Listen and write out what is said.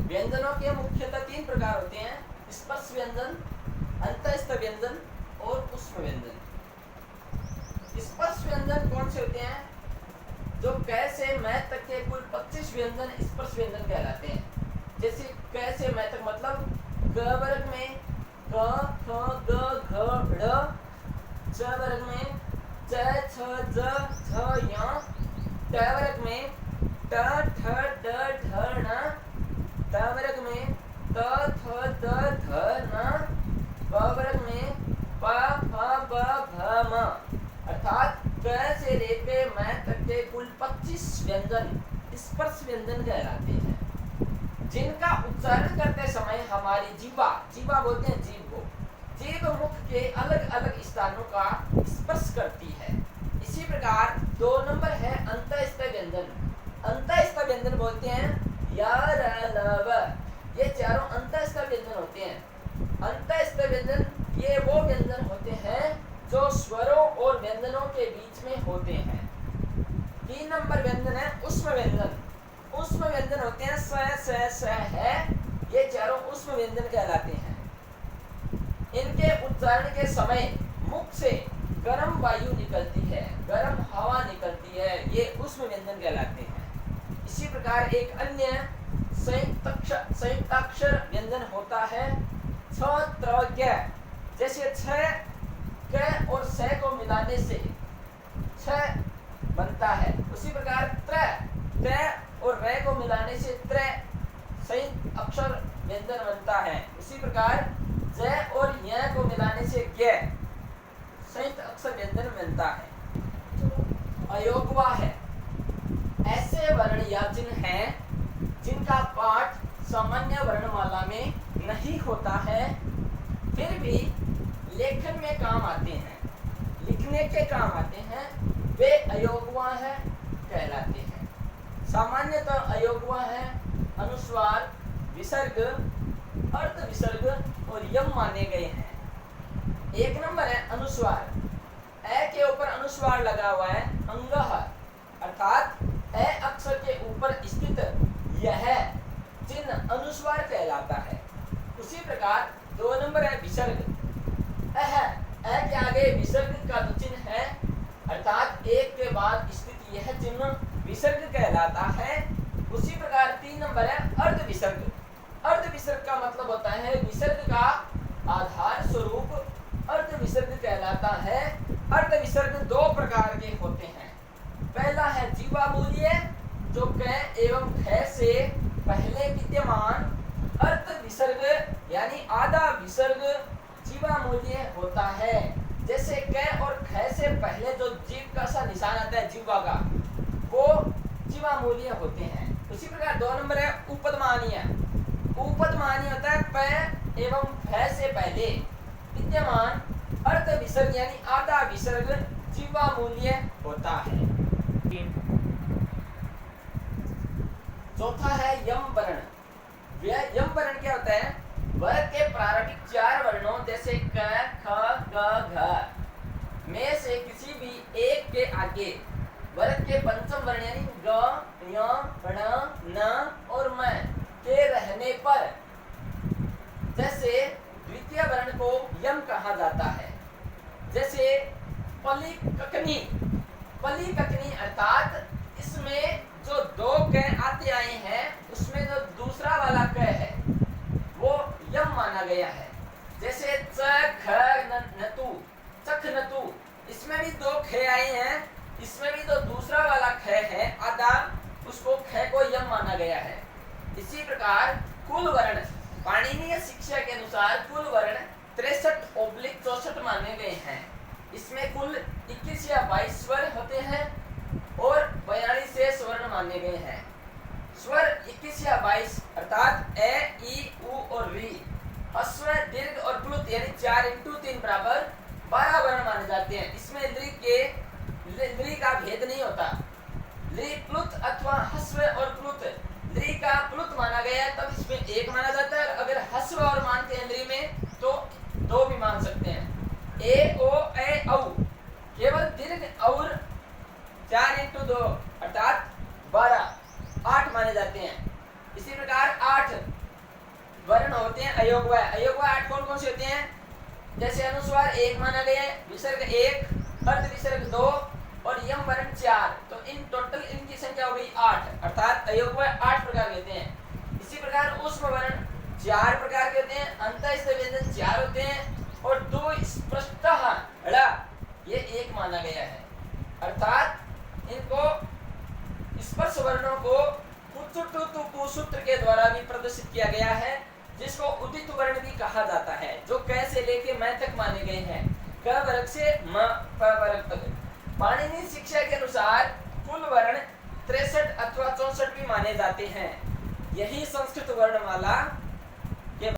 व्यंजनों के मुख्यतः 3 प्रकार होते हैं: स्पर्श व्यंजन, अंतःस्थ व्यंजन और ऊष्म व्यंजन। स्पर्श व्यंजन कौन से होते हैं? जो क से म तक के कुल 25 व्यंजन स्पर्श व्यंजन कहलाते हैं। जैसे क से म तक मतलब क वर्ग में क, ख, ग, घ, ढ़, च वर्ग में च, छ, ज, झ, ञ, ट वर्ग में ट, ठ, ड, ढ, ण, ट वर्ग में त, थ, द, ध, न, प वर्ग में प, फ, ब, भ, म। अर्थात क से लेकर म तक के कुल 25 व्यंजन स्पर्श व्यंजन कहलाते हैं, जिनका उच्चारण करते समय हमारी जीवा बोलते हैं जीभ को, जीभ मुख के अलग अलग स्थानों का स्पर्श करती है। इसी प्रकार 2 नंबर है अंतःस्थ व्यंजन। अंतःस्थ व्यंजन बोलते हैं य, र, ल, व। ये चारों अंतःस्थ व्यंजन होते हैं। अंतःस्थ व्यंजन ये वो व्यंजन होते हैं जो स्वरों और व्यंजनों के बीच में होते हैं। 3 नंबर व्यंजन है ऊष्म व्यंजन। ऊष्म व्यंजन होते हैं स, है, ये चारों ऊष्म व्यंजन कहलाते हैं। इनके उच्चारण के समय मुख से गर्म वायु निकलती है, गर्म हवा निकलती है, ये ऊष्म व्यंजन कहलाते हैं। इसी प्रकार एक अन्य संयुक्ताक्षर व्यंजन होता है छ, त्र, क। जैसे छ, क और स को मिलाने से छ बनता है, उसी प्रकार त्र, त और र को मिलाने से त्र संयुक्त अक्षर व्यंजन बनता है। उसी प्रकार ज और य को मिलाने से ज्ञ संयुक्त अक्षर व्यंजन बनता है। अयोगवा है ऐसे वर्ण या चिन्ह हैं जिनका पाठ सामान्य वर्णमाला में नहीं होता है, फिर भी लेखन में काम आते हैं, लिखने के काम आते हैं, वे अयोगवा है कहलाते हैं। सामान्यतः अयोगवा है अनुस्वार, विसर्ग, अर्ध विसर्ग और यम माने गए हैं। 1 नंबर है अनुस्वार। ए के ऊपर अनुस्वार लगा हुआ है अंगः, अर्थात ए अक्षर के ऊपर स्थित यह चिन्ह अनुस्वार कहलाता है। उसी प्रकार 2 नंबर है विसर्ग। ए के आगे विसर्ग का जो चिन्ह है, अर्थात एक के बाद स्थित यह चिन्ह विसर्ग कहलाता है। उसी प्रकार 3 नंबर है अर्ध विसर्ग। अर्ध विसर्ग का मतलब होता है विसर्ग का आधार स्वरूप अर्ध विसर्ग कहलाता है। अर्ध विसर्ग 2 प्रकार के होते हैं। पहला है जीवा मूल्य, जो क एवं ख से पहले विद्यमान अर्ध विसर्ग यानी आधा विसर्ग जीवा मूल्य होता है। जैसे क और ख से पहले जो जीव का सा निशान आता है जीवा का, वो जीवा मूल्य होते हैं। उसी प्रकार 2 नंबर है उपदमानीय। उपदमानीय होता है प एवं फ से पहले विद्यमान अर्ध विसर्ग यानी आधा विसर्ग जीवा मूल्य होता है। चौथा है यम वर्ण। यम वर्ण क्या होता है? वर्ग के प्रारंभिक 4 वर्णों जैसे क, ख, ग, घ में से किसी भी एक के आगे वर्ग के पंचम वर्ण यानी ग, य, ण, न और म के रहने पर जैसे द्वितीय वर्ण को यम कहा जाता है। जैसे पलिककनी। पलिककनी अर्थात इसमें जो 2 क आते आए हैं, उसमें जो दूसरा वाला क है वो यम माना गया है। जैसे च, ख, नतु, चख नतु, इसमें भी 2 ख आए हैं, इसमें भी जो दूसरा वाला ख है आधा, उसको ख को यम माना गया है। इसी प्रकार कुल वर्ण पाणिनीय शिक्षा के अनुसार कुल वर्ण 63/64 माने गए हैं। इसमें कुल 21 या 22 स्वर होते हैं और 42 शेष वर्ण माने गए हैं। स्वर 21 या 22 अर्थात ए, ई, उ और री। ह्रस्व, दीर्घ और प्लुत यानी 4x3 बराबर 12 वर्ण माने जाते हैं। इसमें लृ का भेद नहीं होता। लृ प्लुत अथवा ह्रस्व और प्लुत, लृ का प्लुत माना गया है तब इसमें 1 माना जाता है। अगर ह्रस्व और मानते हैं लृ में तो 2 भी मान सकते हैं। ए, ओ, ए, औ केवल दीर्घ और 4x2 अर्थात 12 8 माने जाते हैं। इसी प्रकार 8 वर्ण होते हैं अयोगवाय। अयोगवाय 8 कौन कौन से होते हैं? जैसे अनुस्वार 1 माना गया है, विसर्ग 1, अर्ध विसर्ग 2 और यम वर्ण 4। तो इन टोटल इनकी संख्या हो गई 8, अर्थात अयोगवाय 8 प्रकार के होते हैं। इसी प्रकार ऊष्म वर्ण 4 प्रकार के होते हैं, अंतःस्थ व्यंजन 4 होते हैं और 2 स्पष्टः ळ ये 1 माना गया है। अर्थात इनको स्पर्श वर्णों को कुचुटुतुपु सूत्र के द्वारा भी प्रदर्शित किया गया है, जिसको उदित वर्ण भी कहा जाता है, जो क से लेके म तक माने गए हैं, क वर्ग से म प वर्ग तक। पाणिनि शिक्षा के अनुसार कुल वर्ण 63 अथवा 64 भी माने जाते हैं। यही संस्कृत वर्णमाला